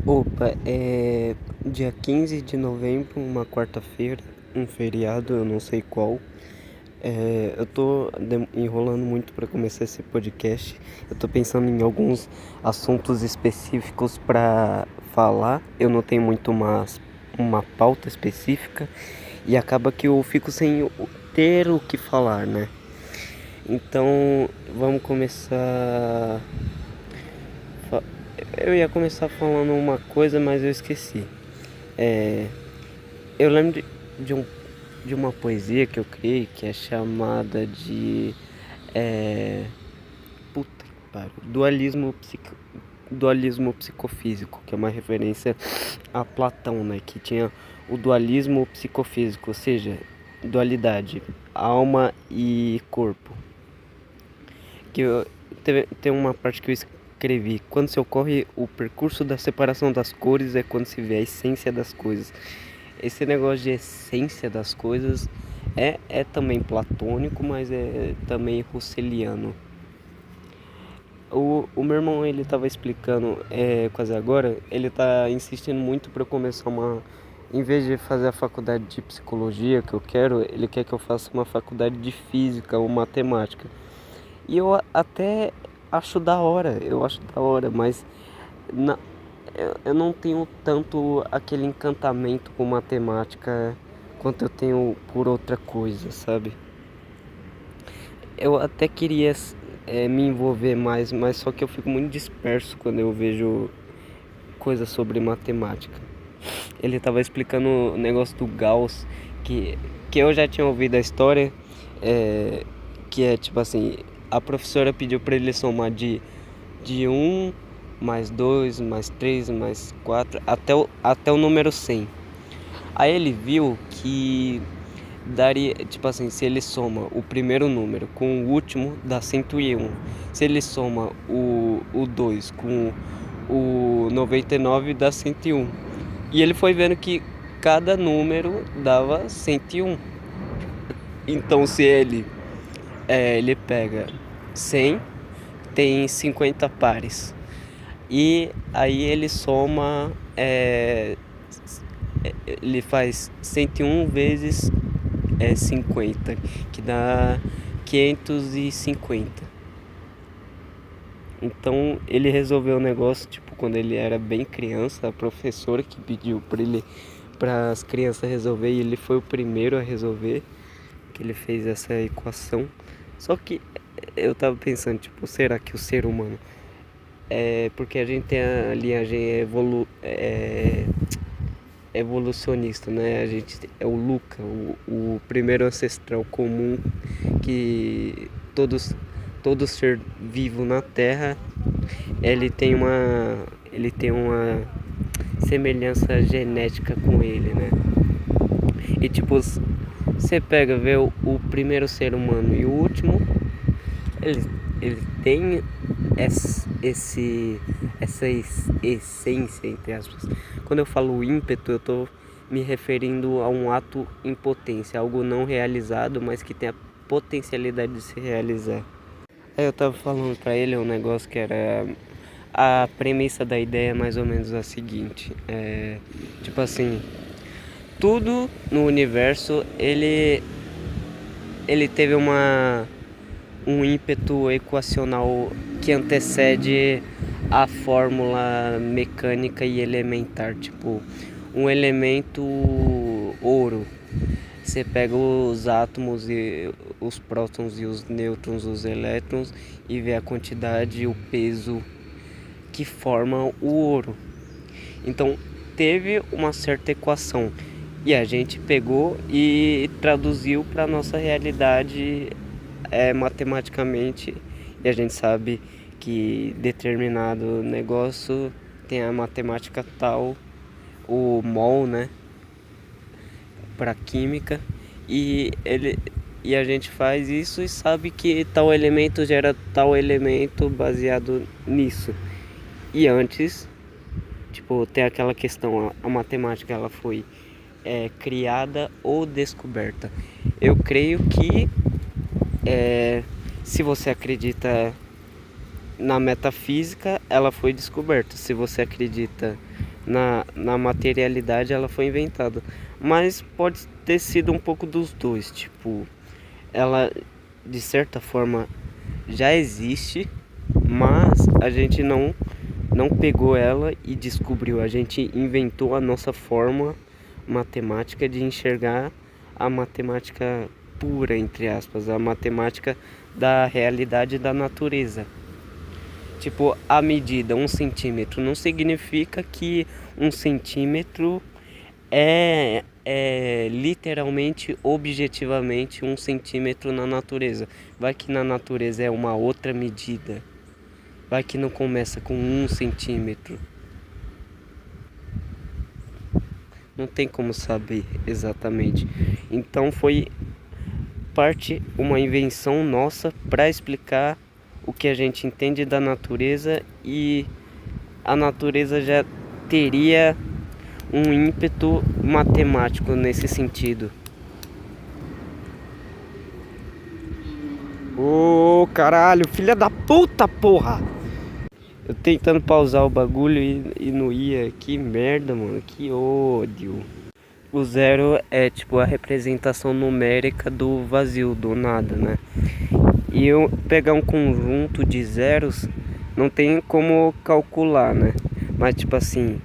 Opa, é dia 15 de novembro, uma quarta-feira, um feriado, eu não sei qual. Eu tô enrolando muito para começar esse podcast. Eu tô pensando em alguns assuntos específicos para falar. Eu não tenho muito uma pauta específica e acaba que eu fico sem ter o que falar, né? Então, vamos começar. fa- Eu ia começar falando uma coisa, mas eu esqueci. É, eu lembro de, um, de uma poesia que eu criei que é chamada de é, puta que pariu, dualismo psicofísico, que é uma referência a Platão, né? Que tinha o dualismo psicofísico, ou seja, dualidade, alma e corpo. Tem uma parte que eu escrevi: quando se ocorre o percurso da separação das cores é quando se vê a essência das coisas. Esse negócio de essência das coisas é também platônico, mas é também russeliano. O meu irmão, ele tava explicando quase agora, ele tá insistindo muito para eu começar em vez de fazer a faculdade de psicologia que eu quero, ele quer que eu faça uma faculdade de física ou matemática. E até acho da hora, mas na, eu não tenho tanto aquele encantamento com matemática quanto eu tenho por outra coisa, sabe? Eu até queria me envolver mais, mas só que eu fico muito disperso quando eu vejo coisas sobre matemática. Ele estava explicando o negócio do Gauss, que eu já tinha ouvido a história, é, que é tipo assim, a professora pediu para ele somar de um mais 2 mais 3 mais 4 até o número 100. Aí ele viu que daria, tipo assim, se ele soma o primeiro número com o último, dá 101. Se ele soma o 2 com o 99, dá 101. E ele foi vendo que cada número dava 101. Então, se ele pega 100, tem 50 pares. E aí ele soma, ele faz 101 vezes 50, que dá 550. Então ele resolveu o negócio, tipo, quando ele era bem criança, a professora que pediu para as crianças resolver, e ele foi o primeiro a resolver, que ele fez essa equação. Só que eu tava pensando, tipo, será que o ser humano porque a gente tem a linhagem evolucionista, né? A gente é o Luca, o primeiro ancestral comum que todo ser vivo na Terra, ele tem uma ele tem uma semelhança genética com ele, né? E tipo, você pega ver o primeiro ser humano e o último, eles, eles têm essa essência, entre aspas. Quando eu falo ímpeto, eu tô me referindo a um ato em potência, algo não realizado, mas que tem a potencialidade de se realizar. Aí eu tava falando pra ele um negócio que era a premissa da ideia, é mais ou menos a seguinte: tipo assim, tudo no universo ele teve um ímpeto equacional que antecede a fórmula mecânica e elementar. Tipo, um elemento ouro, você pega os átomos e os prótons e os nêutrons, os elétrons, e vê a quantidade e o peso que forma o ouro. Então teve uma certa equação e a gente pegou e traduziu para nossa realidade matematicamente, e a gente sabe que determinado negócio tem a matemática tal, o mol, né, para química, e a gente faz isso e sabe que tal elemento gera tal elemento baseado nisso. E antes, tipo, tem aquela questão, a matemática ela foi criada ou descoberta. Eu creio que se você acredita na metafísica, ela foi descoberta. Se você acredita na materialidade ela foi inventada. Mas pode ter sido um pouco dos dois, tipo, ela de certa forma já existe, mas a gente não pegou ela e descobriu, a gente inventou a nossa forma matemática de enxergar a matemática pura, entre aspas, a matemática da realidade da natureza. Tipo, a medida 1 centímetro não significa que 1 centímetro é literalmente, objetivamente 1 centímetro na natureza. Vai que na natureza é uma outra medida. Vai que não começa com 1 centímetro. Não tem como saber exatamente. Então foi uma invenção nossa para explicar o que a gente entende da natureza, e a natureza já teria um ímpeto matemático nesse sentido. Ô caralho, filha da puta, porra! Eu tentando pausar o bagulho e não ia. Que merda, mano, que ódio. O zero é tipo a representação numérica do vazio, do nada, né? E eu pegar um conjunto de zeros não tem como calcular, né? Mas tipo assim,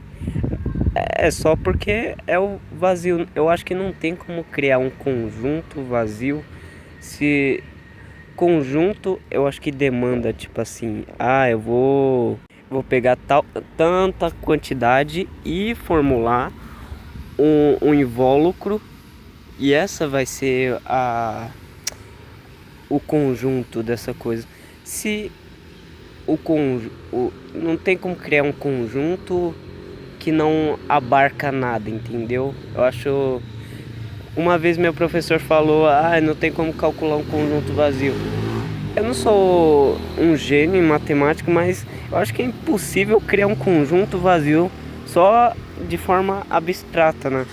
é só porque é o vazio. Eu acho que não tem como criar um conjunto vazio. Se conjunto, eu acho que demanda tipo assim, eu vou pegar tanta quantidade e formular um invólucro, e essa vai ser o conjunto dessa coisa. Se não tem como criar um conjunto que não abarca nada, entendeu? Eu acho. Uma vez meu professor falou, não tem como calcular um conjunto vazio. Eu não sou um gênio em matemática, mas eu acho que é impossível criar um conjunto vazio só de forma abstrata, né?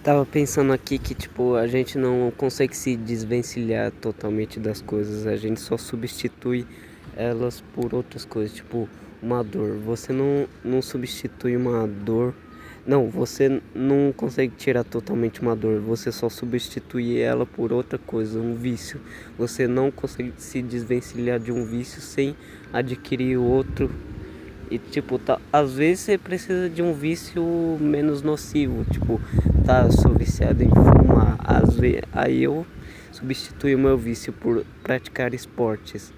Tava pensando aqui que tipo, a gente não consegue se desvencilhar totalmente das coisas, a gente só substitui elas por outras coisas, tipo uma dor. Você não substitui uma dor. Não, você não consegue tirar totalmente uma dor, você só substitui ela por outra coisa, um vício. Você não consegue se desvencilhar de um vício sem adquirir outro. E tipo, às vezes você precisa de um vício menos nocivo. Tipo, sou viciado em fumar. Às vezes, aí eu substituo o meu vício por praticar esportes.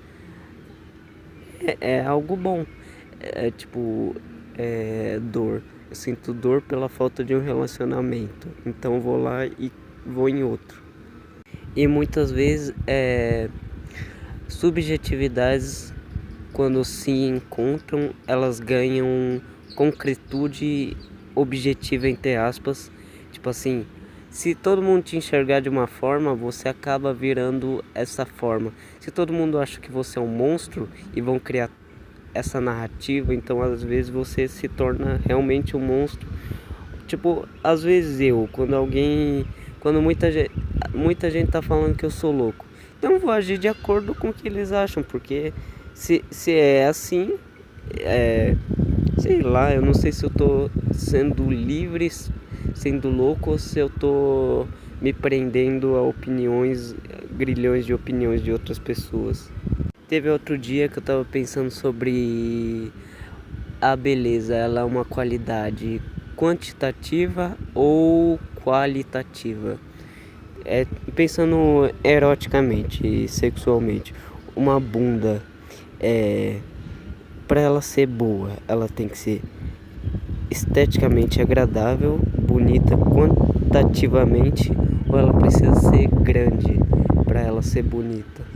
É algo bom. Dor. Eu sinto dor pela falta de um relacionamento. Então vou lá e vou em outro. E muitas vezes subjetividades, quando se encontram, elas ganham concretude objetiva, entre aspas. Tipo assim, se todo mundo te enxergar de uma forma, você acaba virando essa forma. Se todo mundo acha que você é um monstro e vão criar essa narrativa, então às vezes você se torna realmente um monstro. Tipo, às vezes quando muita gente tá falando que eu sou louco, então eu vou agir de acordo com o que eles acham, porque se é assim, sei lá, eu não sei se eu tô sendo livre, sendo louco, ou se eu tô me prendendo a grilhões de opiniões de outras pessoas. Teve outro dia que eu tava pensando sobre a beleza, ela é uma qualidade quantitativa ou qualitativa? Pensando eroticamente e sexualmente, uma bunda, para ela ser boa, ela tem que ser esteticamente agradável, bonita quantitativamente, ou ela precisa ser grande para ela ser bonita?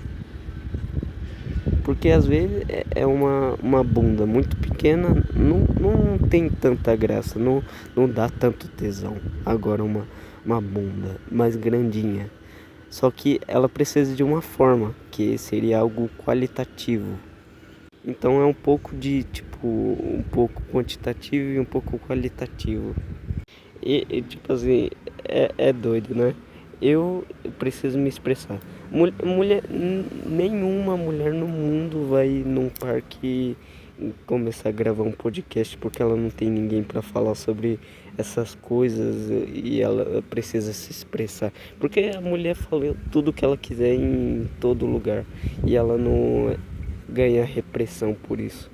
Porque às vezes é uma bunda muito pequena, não tem tanta graça, não dá tanto tesão. Agora uma bunda mais grandinha, só que ela precisa de uma forma, que seria algo qualitativo. Então é um pouco um pouco quantitativo e um pouco qualitativo. E tipo assim, é doido, né? Eu preciso me expressar. Nenhuma mulher no mundo vai num parque começar a gravar um podcast porque ela não tem ninguém para falar sobre essas coisas e ela precisa se expressar. Porque a mulher fala tudo que ela quiser em todo lugar e ela não ganha repressão por isso.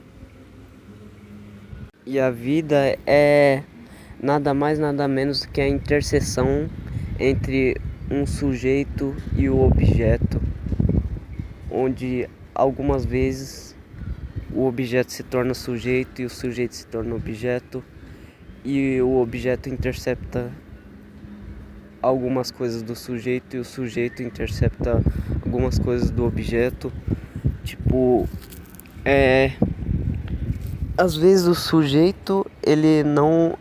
E a vida é nada mais nada menos que a interseção entre um sujeito e o objeto, onde algumas vezes o objeto se torna sujeito e o sujeito se torna objeto, e o objeto intercepta algumas coisas do sujeito e o sujeito intercepta algumas coisas do objeto. Tipo, às vezes o sujeito ele não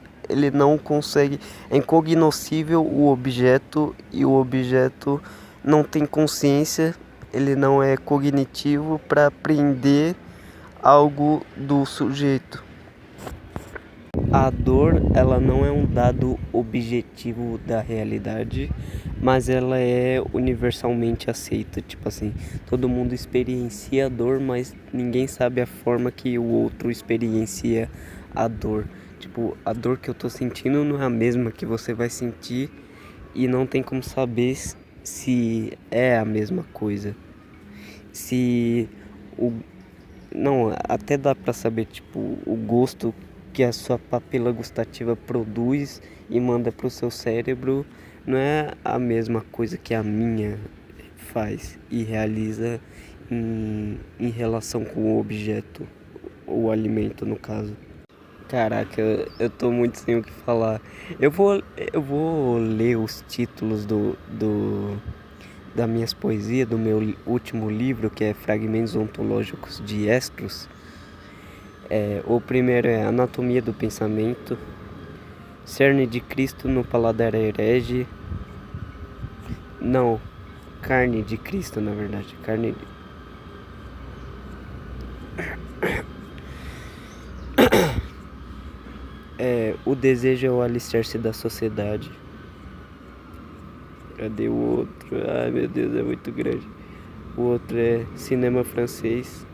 consegue, é incognoscível o objeto e o objeto não tem consciência, ele não é cognitivo para aprender algo do sujeito. A dor, ela não é um dado objetivo da realidade, mas ela é universalmente aceita. Tipo assim, todo mundo experiencia a dor, mas ninguém sabe a forma que o outro experiencia a dor. Tipo, a dor que eu tô sentindo não é a mesma que você vai sentir e não tem como saber se é a mesma coisa. Se o Não, até dá pra saber, tipo, o gosto que a sua papila gustativa produz e manda pro seu cérebro não é a mesma coisa que a minha faz e realiza em relação com o objeto, o alimento no caso. Caraca, eu tô muito sem o que falar. Eu vou ler os títulos das minhas poesias, do meu último livro, que é Fragmentos Ontológicos de Estros. O primeiro é Anatomia do Pensamento, Cerne de Cristo no Paladar Herege. Não, Carne de Cristo, na verdade. O Desejo é o Alicerce da Sociedade. Cadê o outro? Ai meu Deus, é muito grande. O outro é Cinema Francês.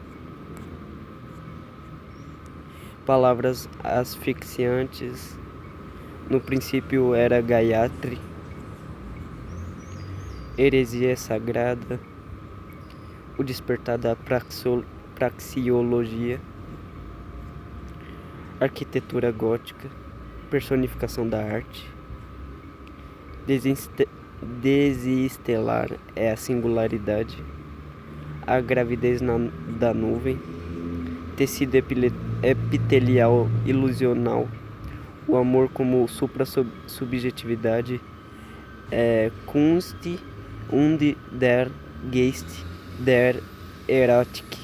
Palavras asfixiantes. No princípio era Gayatri. Heresia Sagrada. O Despertar da Praxeologia. Arquitetura Gótica. Personificação da Arte. Desestelar é a singularidade. A gravidez da nuvem. Tecido epitelial ilusional. O amor como supra-subjetividade. Kunst und der Geist der Erotik.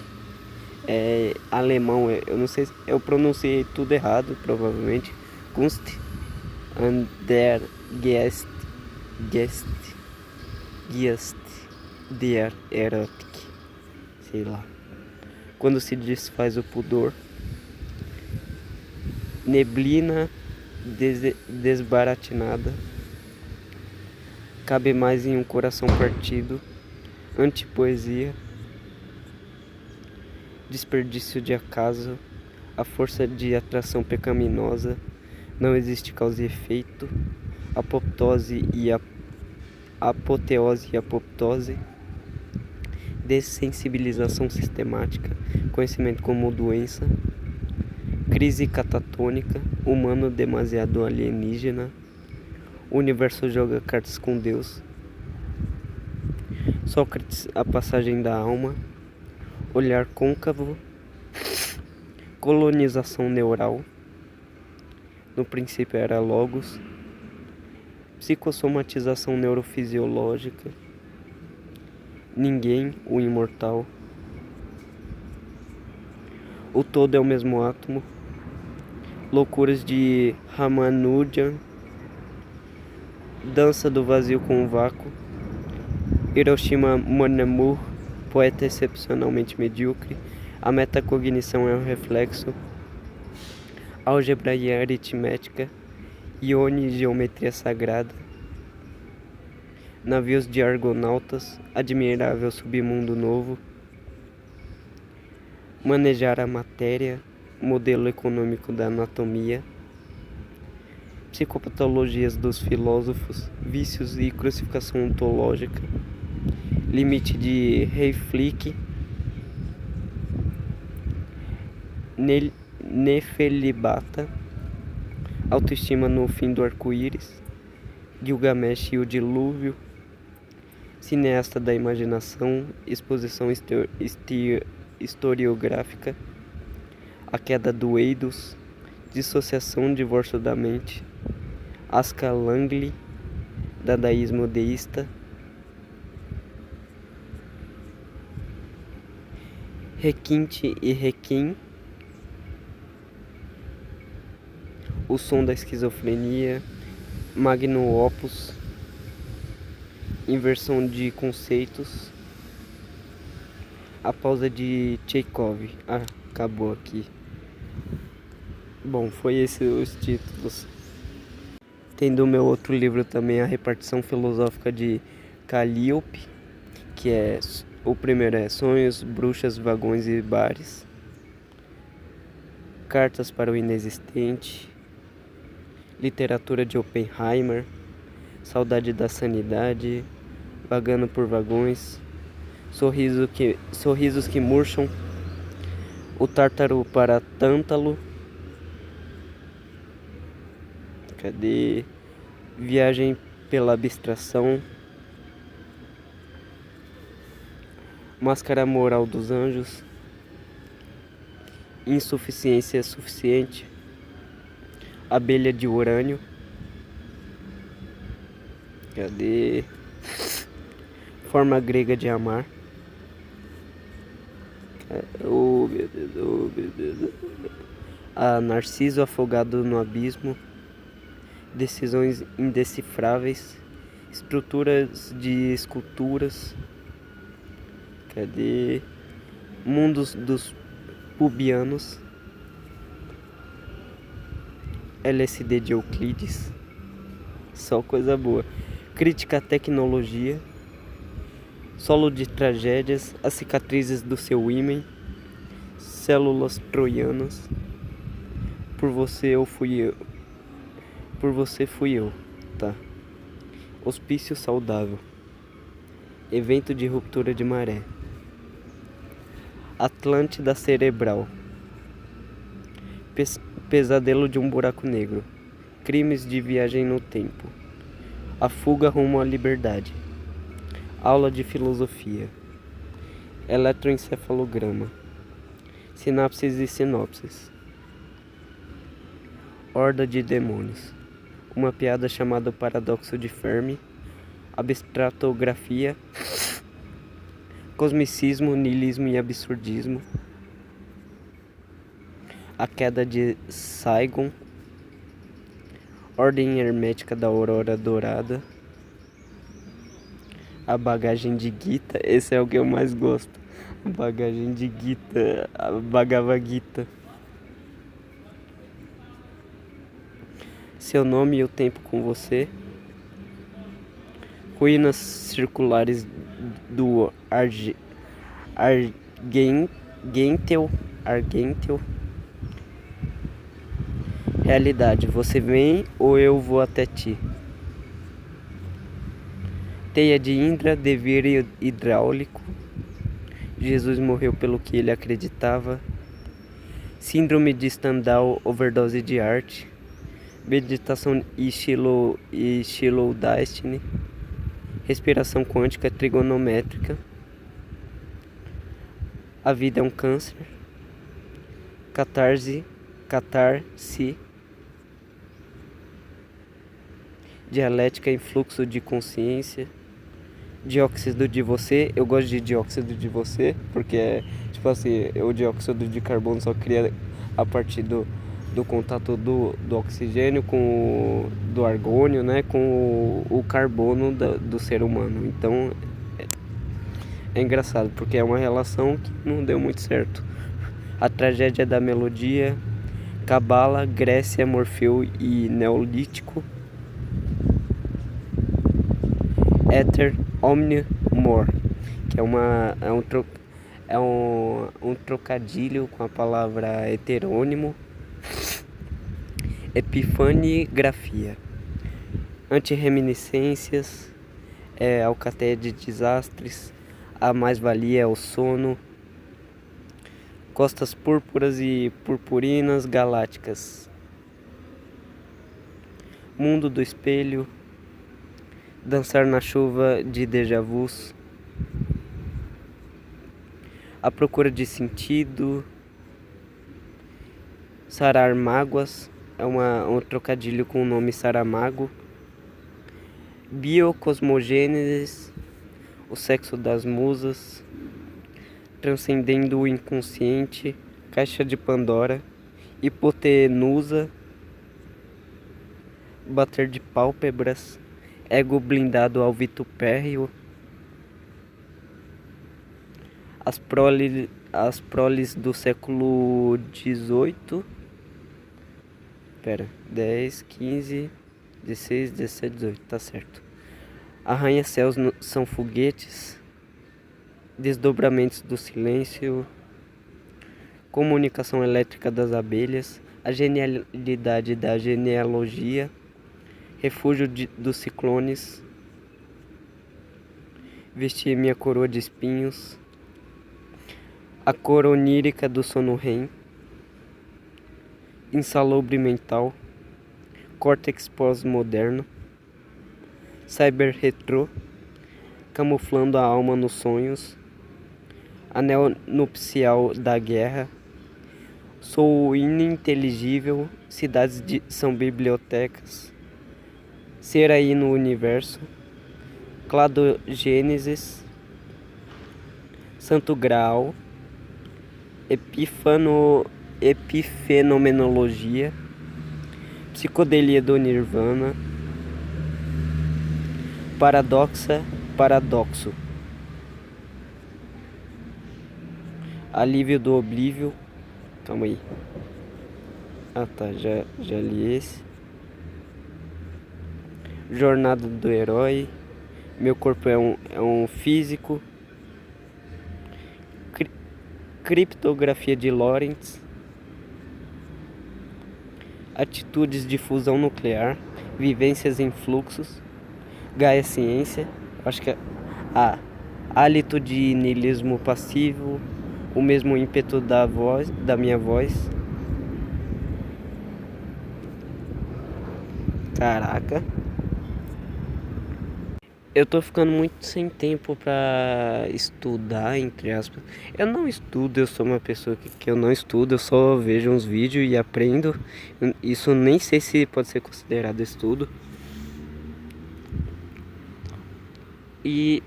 Alemão, eu não sei, eu pronunciei tudo errado, provavelmente. Kunst und der Geist der Erotik. Sei lá. Quando se desfaz o pudor. Neblina desbaratinada. Cabe mais em um coração partido. Antipoesia. Desperdício de acaso. A força de atração pecaminosa. Não existe causa e efeito. Apoteose e apoptose. Dessensibilização sistemática. Conhecimento como doença. Crise catatônica. Humano demasiado alienígena. O universo joga cartas com Deus. Sócrates, a passagem da alma. Olhar côncavo. Colonização neural. No princípio era logos. Psicossomatização neurofisiológica. Ninguém, o imortal. O todo é o mesmo átomo. Loucuras de Ramanujan. Dança do vazio com o vácuo. Hiroshima Mon Amour, poeta excepcionalmente medíocre. A metacognição é um reflexo. Álgebra e aritmética. Ione, geometria sagrada. Navios de argonautas. Admirável submundo novo. Manejar a matéria. modelo econômico da anatomia, psicopatologias dos filósofos, vícios e crucificação ontológica, limite de Hayflick, Nefelibata, autoestima no fim do arco-íris, Gilgamesh e o dilúvio, cineasta da imaginação, exposição historiográfica, a queda do Eidos, dissociação, divórcio da mente, Aska Langley, dadaísmo deísta, Requinte e Requiem, o som da esquizofrenia, Magnum Opus, inversão de conceitos, a pausa de Chekhov. Acabou aqui. Bom, foi esse os títulos. Tem do meu outro livro também a repartição filosófica de Calliope, que é o primeiro é Sonhos, Bruxas, Vagões e Bares, Cartas para o Inexistente, Literatura de Oppenheimer, Saudade da Sanidade, Vagando por Vagões, Sorrisos que Murcham, O Tártaro para Tântalo, Viagem pela Abstração, Máscara Moral dos Anjos, Insuficiência Suficiente, Abelha de Urânio, Forma Grega de Amar, meu Deus, a Narciso Afogado no Abismo, Decisões Indecifráveis, Estruturas de Esculturas, Mundos dos Pubianos, LSD de Euclides, só coisa boa, Crítica à Tecnologia, Solo de Tragédias, As Cicatrizes do Seu Ímen, Células Troianas, Por Você Fui Eu, tá? Hospício Saudável, Evento de Ruptura de Maré, Atlântida Cerebral, Pesadelo de um Buraco Negro, Crimes de Viagem no Tempo, A Fuga Rumo à Liberdade, Aula de Filosofia, Eletroencefalograma, Sinapses e Sinopses, Horda de Demônios, Uma Piada Chamada Paradoxo de Fermi, Abstratografia, Cosmicismo, Niilismo e Absurdismo, A Queda de Saigon, Ordem Hermética da Aurora Dourada, A Bagagem de Gita, esse é o que eu mais gosto, A Bagagem de Gita, a Bhagavad Gita, Seu Nome e o Tempo com Você, Ruínas Circulares do Argentel, Realidade, Você Vem ou Eu Vou Até Ti, Teia de Indra, Dever Hidráulico, Jesus Morreu pelo que Ele Acreditava, Síndrome de Stendhal, Overdose de Arte, Meditação e Shiloh Destiny, Respiração Quântica Trigonométrica, A Vida é um Câncer, Catarse, Dialética em Fluxo de Consciência, Dióxido de Você. Eu gosto de Dióxido de Você porque é tipo assim, o dióxido de carbono só cria a partir do contato do oxigênio com do argônio, né, com o carbono do ser humano. Então é engraçado porque é uma relação que não deu muito certo. A Tragédia da Melodia, Cabala, Grécia, Morfeu e Neolítico, Ether Omnia More, que É um trocadilho com a palavra heterônimo. Epifanigrafia. Antirreminiscências. Alcateia de desastres. A mais-valia é o sono. Costas púrpuras e purpurinas galácticas. Mundo do espelho. Dançar na chuva de déjà vus. A procura de sentido. Sarar mágoas. É um trocadilho com o nome Saramago. Biocosmogênese. O sexo das musas. Transcendendo o inconsciente. Caixa de Pandora. Hipotenusa. Bater de pálpebras. Ego blindado ao vitupérrio. As proles do século XVIII. 10, 15, 16, 17, 18, tá certo. Arranha-céus são foguetes. Desdobramentos do silêncio. Comunicação elétrica das abelhas. A genialidade da genealogia. Refúgio dos ciclones. Vestir minha coroa de espinhos. A cor onírica do sono REM. Insalubre mental. Córtex pós-moderno. Cyber retrô. Camuflando a alma nos sonhos. Anel nupcial da guerra. Sou ininteligível. Cidades são bibliotecas. Ser aí no universo. Cladogênesis. Santo Graal. Epifenomenologia. Psicodelia do Nirvana. Paradoxo. Alívio do oblívio. Calma aí. Ah tá, já li esse. Jornada do herói. Meu corpo é um físico. Criptografia de Lorentz. Atitudes de fusão nuclear. Vivências em fluxos. Gaia Ciência. Acho que é hálito de niilismo passivo. O mesmo ímpeto da minha voz. Caraca. Eu tô ficando muito sem tempo pra estudar, entre aspas. Eu não estudo, eu sou uma pessoa que eu não estudo, eu só vejo uns vídeos e aprendo. Isso nem sei se pode ser considerado estudo. E...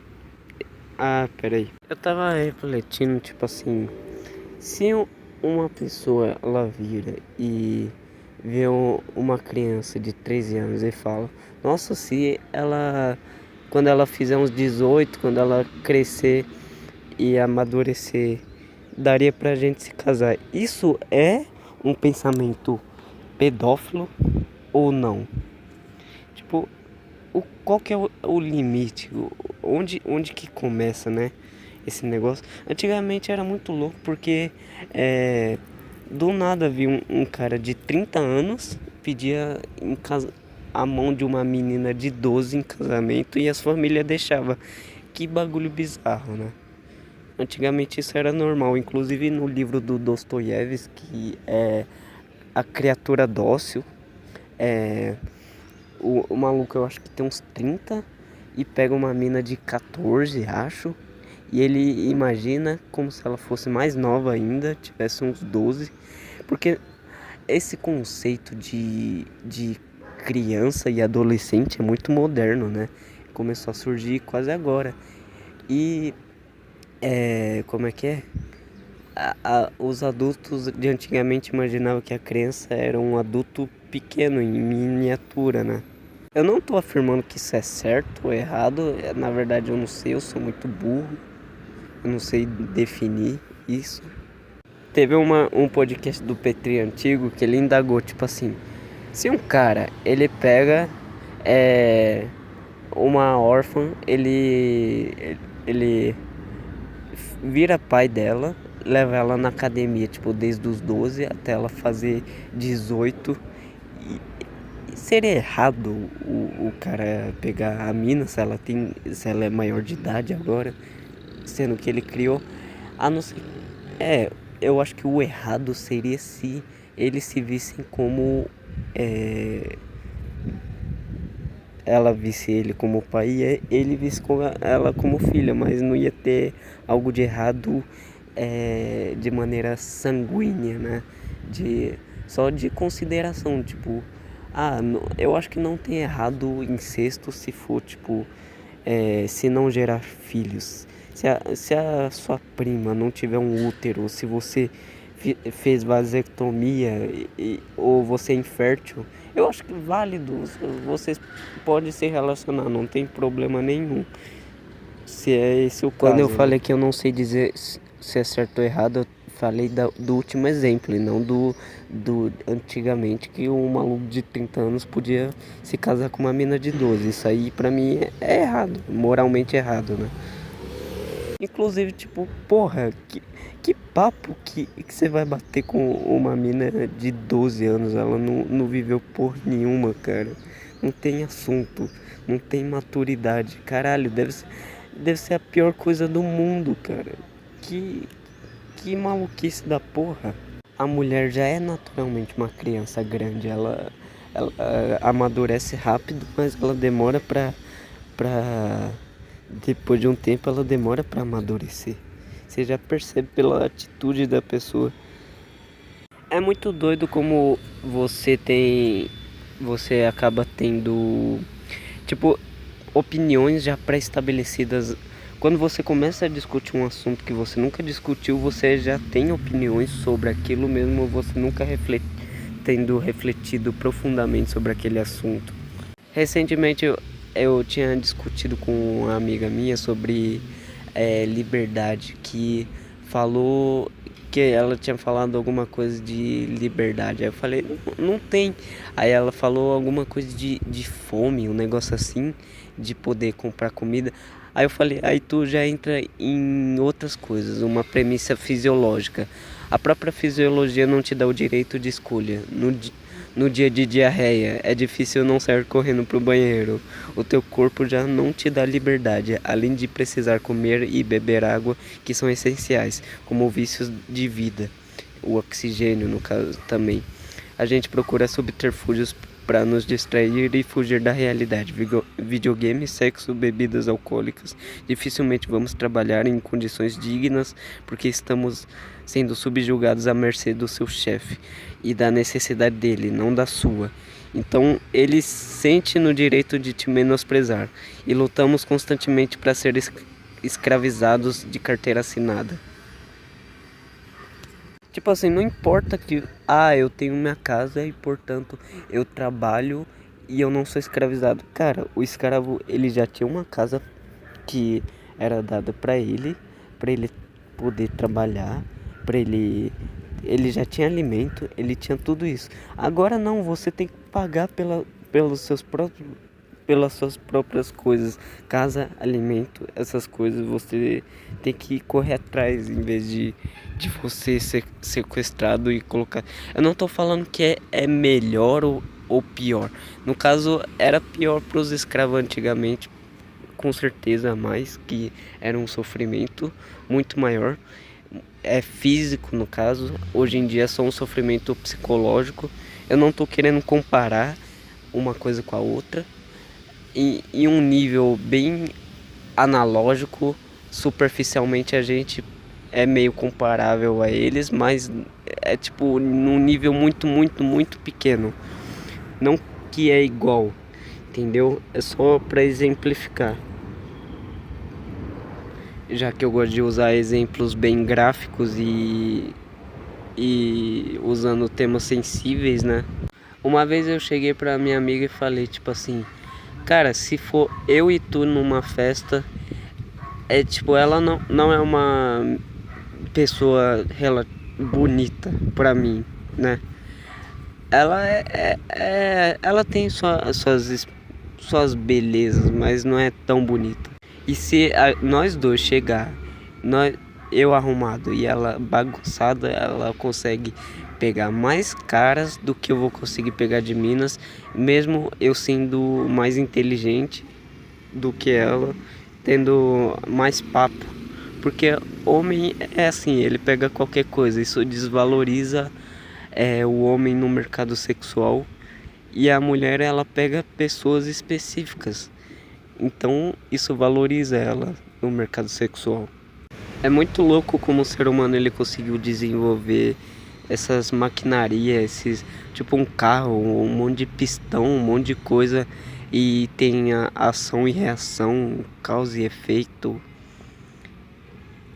peraí. Eu tava refletindo, tipo assim... Se uma pessoa, ela vira e vê uma criança de 13 anos e fala... Nossa, se ela... Quando ela fizer uns 18, quando ela crescer e amadurecer, daria pra gente se casar. Isso é um pensamento pedófilo ou não? Tipo, qual que é o limite? Onde que começa, né? Esse negócio. Antigamente era muito louco porque do nada vi um cara de 30 anos pedia em casa a mão de uma menina de 12 em casamento e as famílias deixavam. Que bagulho bizarro, né? Antigamente isso era normal, inclusive no livro do Dostoiévski, A Criatura Dócil, o maluco eu acho que tem uns 30 e pega uma mina de 14, acho, e ele imagina como se ela fosse mais nova ainda, tivesse uns 12, porque esse conceito de criança e adolescente é muito moderno, né? Começou a surgir quase agora. E como é que é? Os adultos de antigamente imaginavam que a criança era um adulto pequeno, em miniatura, né? Eu não tô afirmando que isso é certo ou errado, na verdade eu não sei, eu sou muito burro, eu não sei definir isso. Teve um podcast do Petri antigo que ele indagou, tipo assim, se um cara, ele pega uma órfã, ele vira pai dela, leva ela na academia, tipo, desde os 12 até ela fazer 18. E seria errado o cara pegar a mina se ela é maior de idade agora, sendo que ele criou, a não ser. É, eu acho que o errado seria se eles se vissem como. é, Ela visse ele como pai e ele visse ela como filha, mas não ia ter algo de errado de maneira sanguínea, né? De, só de consideração, tipo, eu acho que não tem errado o incesto se for, tipo, se não gerar filhos. Se a sua prima não tiver um útero, se você fez vasectomia ou você é infértil, eu acho que é válido. Vocês podem se relacionar, não tem problema nenhum. Se é esse o caso. Quando eu falei que eu não sei dizer se é certo ou errado, eu falei do último exemplo e não do antigamente, que um maluco de 30 anos podia se casar com uma mina de 12. Isso aí pra mim é errado, moralmente errado, né? Inclusive, tipo, porra, que papo que você vai bater com uma mina de 12 anos? Ela não viveu porra nenhuma, cara. Não tem assunto, não tem maturidade. Caralho, deve ser a pior coisa do mundo, cara. Que maluquice da porra. A mulher já é naturalmente uma criança grande. Ela amadurece rápido, mas ela demora pra depois de um tempo ela demora pra amadurecer. Você já percebe pela atitude da pessoa. É muito doido como você acaba tendo, tipo, opiniões já pré-estabelecidas. Quando você começa a discutir um assunto que você nunca discutiu, você já tem opiniões sobre aquilo mesmo, você nunca tendo refletido profundamente sobre aquele assunto. Recentemente eu tinha discutido com uma amiga minha sobre liberdade, que falou que ela tinha falado alguma coisa de liberdade. Aí eu falei, não tem. Aí ela falou alguma coisa de fome, um negócio assim, de poder comprar comida. Aí eu falei, aí tu já entra em outras coisas, uma premissa fisiológica. A própria fisiologia não te dá o direito de escolha. No dia de diarreia, é difícil não sair correndo pro banheiro. O teu corpo já não te dá liberdade, além de precisar comer e beber água, que são essenciais, como vícios de vida. O oxigênio, no caso, também. A gente procura subterfúgios para nos distrair e fugir da realidade. Videogame, sexo, bebidas alcoólicas. Dificilmente vamos trabalhar em condições dignas porque estamos sendo subjugados à mercê do seu chefe e da necessidade dele, não da sua. Então ele sente no direito de te menosprezar e lutamos constantemente para ser escravizados de carteira assinada. Tipo assim, não importa que, eu tenho minha casa e portanto eu trabalho e eu não sou escravizado. Cara, o escravo, ele já tinha uma casa que era dada pra ele poder trabalhar, ele já tinha alimento, ele tinha tudo isso. Agora não, você tem que pagar pelas suas próprias coisas, casa, alimento, essas coisas você tem que correr atrás em vez de você ser sequestrado e colocar. Eu não tô falando que é melhor ou pior. No caso, era pior para os escravos antigamente, com certeza, mais que era um sofrimento muito maior. É físico no caso, hoje em dia é só um sofrimento psicológico. Eu não tô querendo comparar uma coisa com a outra. Em um nível bem analógico, superficialmente a gente é meio comparável a eles, mas é tipo num nível muito, muito, muito pequeno. Não que é igual, entendeu? É só para exemplificar. Já que eu gosto de usar exemplos bem gráficos e usando temas sensíveis, né? Uma vez eu cheguei pra minha amiga e falei, tipo assim, cara, se for eu e tu numa festa, é tipo, ela não é uma pessoa bonita pra mim, né? Ela ela tem suas belezas, mas não é tão bonita. E se nós dois chegar, nós, eu arrumado e ela bagunçada, ela consegue pegar mais caras do que eu vou conseguir pegar de minas, mesmo eu sendo mais inteligente do que ela, tendo mais papo. Porque homem é assim, ele pega qualquer coisa, isso desvaloriza o homem no mercado sexual, e a mulher ela pega pessoas específicas. Então isso valoriza ela no mercado sexual. É muito louco como o ser humano ele conseguiu desenvolver essas maquinarias, esses tipo um carro, um monte de pistão, um monte de coisa, e tem a ação e reação, causa e efeito.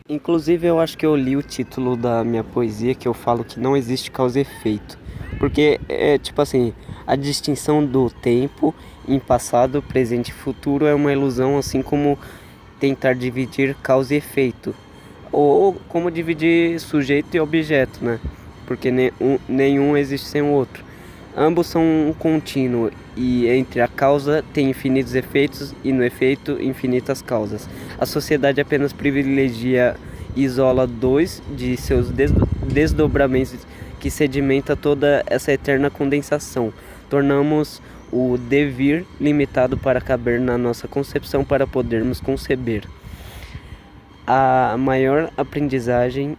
Inclusive eu acho que eu li o título da minha poesia que eu falo que não existe causa e efeito. Porque é tipo assim, a distinção do tempo em passado, presente e futuro é uma ilusão, assim como tentar dividir causa e efeito. Ou como dividir sujeito e objeto, né? Porque nenhum existe sem o outro. Ambos são um contínuo e entre a causa tem infinitos efeitos e no efeito infinitas causas. A sociedade apenas privilegia e isola dois de seus desdobramentos que sedimenta toda essa eterna condensação. Tornamos o devir limitado para caber na nossa concepção para podermos conceber. A maior aprendizagem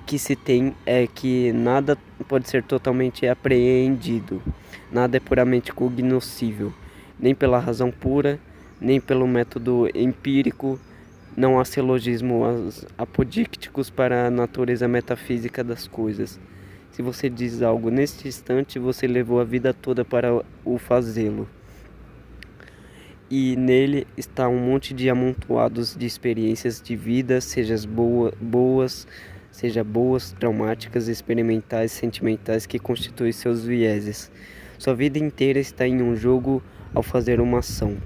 que se tem é que nada pode ser totalmente apreendido, nada é puramente cognoscível, nem pela razão pura, nem pelo método empírico. Não há silogismos apodícticos para a natureza metafísica das coisas. Se você diz algo neste instante, você levou a vida toda para o fazê-lo. E nele está um monte de amontoados de experiências de vida, seja boas, traumáticas, experimentais, sentimentais, que constituem seus vieses. Sua vida inteira está em um jogo ao fazer uma ação.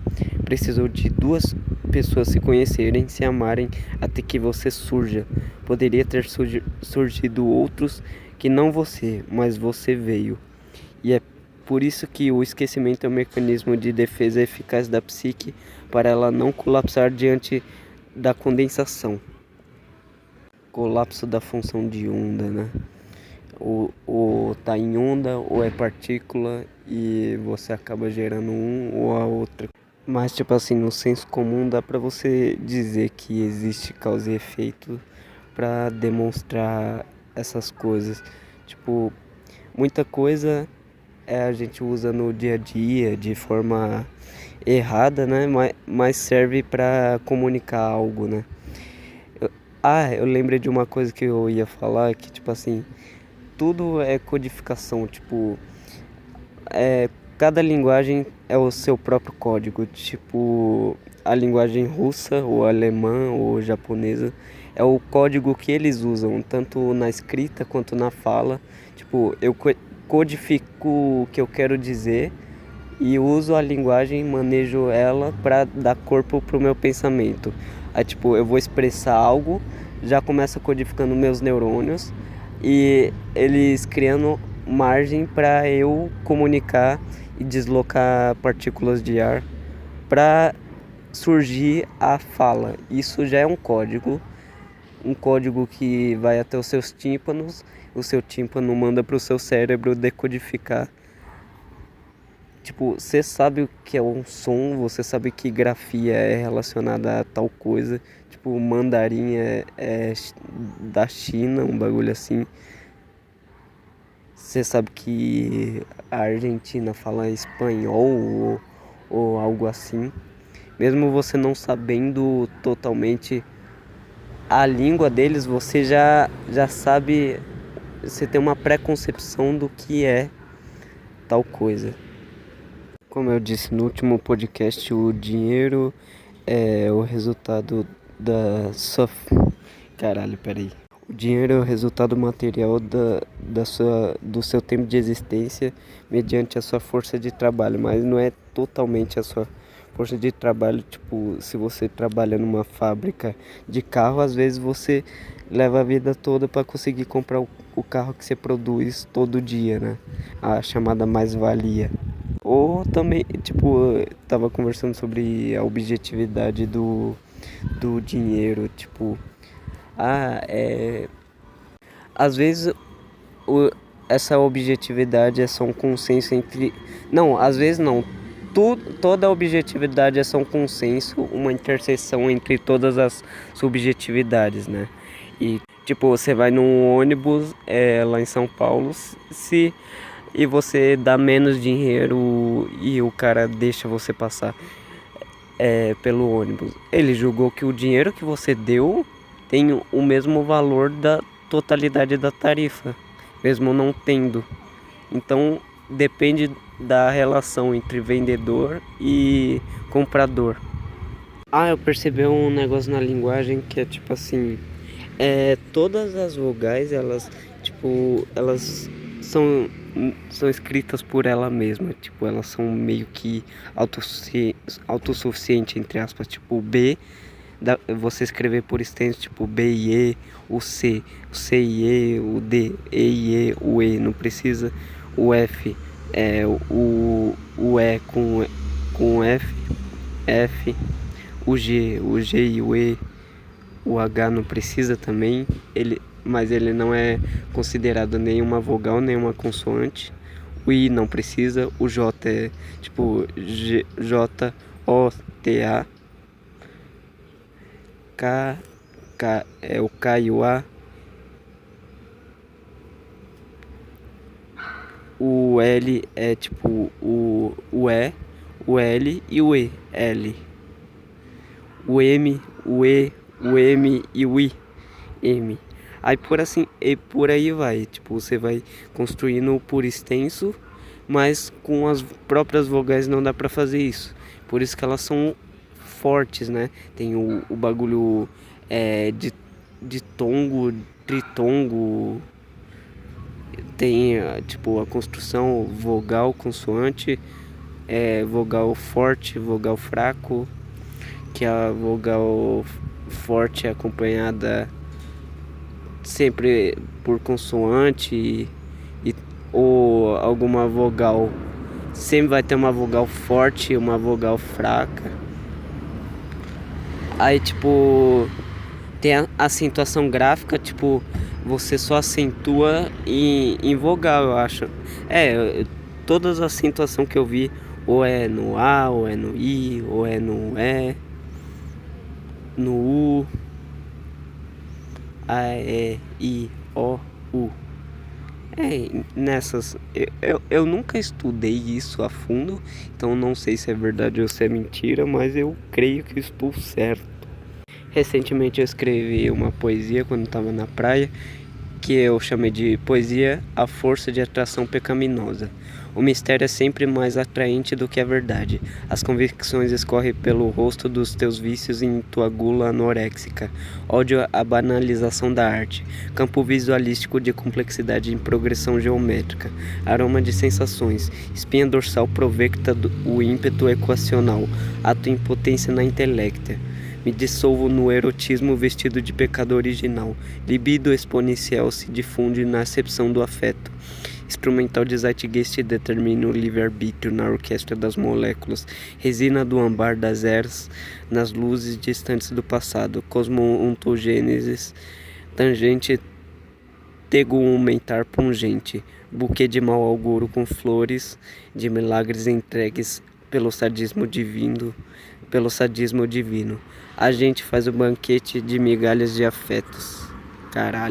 Precisou de duas pessoas se conhecerem, se amarem, até que você surja. Poderia ter surgido outros que não você, mas você veio. E é por isso que o esquecimento é um mecanismo de defesa eficaz da psique para ela não colapsar diante da condensação. Colapso da função de onda, né? Ou tá em onda ou é partícula e você acaba gerando um ou a outra. Mas tipo assim, no senso comum dá pra você dizer que existe causa e efeito pra demonstrar essas coisas. Tipo, muita coisa a gente usa no dia a dia de forma errada, né? Mas serve pra comunicar algo, né? Eu lembrei de uma coisa que eu ia falar, que tipo assim, tudo é codificação, tipo, cada linguagem é o seu próprio código, tipo, a linguagem russa, ou alemã, ou japonesa, é o código que eles usam, tanto na escrita quanto na fala. Tipo, eu codifico o que eu quero dizer e uso a linguagem, manejo ela para dar corpo pro meu pensamento. Aí, tipo, eu vou expressar algo, já começa codificando meus neurônios e eles criando margem para eu comunicar e deslocar partículas de ar para surgir a fala. Isso já é um código que vai até os seus tímpanos, o seu tímpano manda para o seu cérebro decodificar. Tipo, você sabe o que é um som, você sabe que grafia é relacionada a tal coisa. Tipo, mandarim é da China, um bagulho assim. Você sabe que a Argentina fala espanhol ou algo assim. Mesmo você não sabendo totalmente a língua deles, você já sabe, você tem uma pré-concepção do que é tal coisa. Como eu disse no último podcast, o dinheiro é o resultado da sua... Caralho, peraí. O dinheiro é o resultado material do seu tempo de existência mediante a sua força de trabalho, mas não é totalmente a sua força de trabalho. Tipo, se você trabalha numa fábrica de carro, às vezes você leva a vida toda para conseguir comprar o carro que você produz todo dia, né? A chamada mais-valia. Ou também, tipo, eu tava conversando sobre a objetividade do dinheiro, tipo, Ah, às vezes o- essa objetividade é só um consenso entre. Não, às vezes não. Toda objetividade é só um consenso, uma interseção entre todas as subjetividades, né? E tipo, você vai num ônibus lá em São Paulo, se e você dá menos dinheiro e o cara deixa você passar pelo ônibus. Ele julgou que o dinheiro que você deu tem o mesmo valor da totalidade da tarifa, mesmo não tendo. Então depende da relação entre vendedor e comprador. Ah, eu percebi um negócio na linguagem que é tipo assim, todas as vogais elas são são escritas por ela mesma, tipo, elas são meio que autossuficiente entre aspas, tipo, o B você escrever por extenso, tipo B e E, o C e E, o D, E e E, o E, não precisa o F, o E com F, F, o G e o E, o H não precisa também, mas ele não é considerado nenhuma vogal, nenhuma consoante. O I não precisa, o J é tipo J, O, T, A. K, K é o K e o A. O L é tipo o E, o L e o E, L. O M, o E, o M e o I, M. Aí por aí vai, tipo, você vai construindo por extenso, mas com as próprias vogais não dá pra fazer isso. Por isso que elas são fortes, né? Tem o bagulho de tongo, tritongo, tem tipo a construção vogal, consoante, vogal forte, vogal fraco, que a vogal forte é acompanhada sempre por consoante e ou alguma vogal. Sempre vai ter uma vogal forte e uma vogal fraca. Aí tipo tem a acentuação gráfica, tipo, você só acentua em vogal, eu acho. Todas as acentuações que eu vi, ou é no A, ou é no I, ou é no E, no U, A, E, I, O, U. Nessas. Eu nunca estudei isso a fundo, então não sei se é verdade ou se é mentira, mas eu creio que estou certo. Recentemente eu escrevi uma poesia quando estava na praia, que eu chamei de poesia A Força de Atração Pecaminosa. O mistério é sempre mais atraente do que a verdade. As convicções escorrem pelo rosto dos teus vícios em tua gula anoréxica. Ódio à banalização da arte. Campo visualístico de complexidade em progressão geométrica. Aroma de sensações. Espinha dorsal provecta o ímpeto equacional. Ato impotência na intelecta. Me dissolvo no erotismo vestido de pecado original. Libido exponencial se difunde na acepção do afeto. Instrumental de Zeitgeist determina o livre-arbítrio na orquestra das moléculas. Resina do âmbar das eras nas luzes distantes do passado. Cosmo-ontogênesis tangente tegumentar pungente. Buquê de mau auguro com flores de milagres entregues pelo sadismo divino. A gente faz o banquete de migalhas de afetos. Caralho.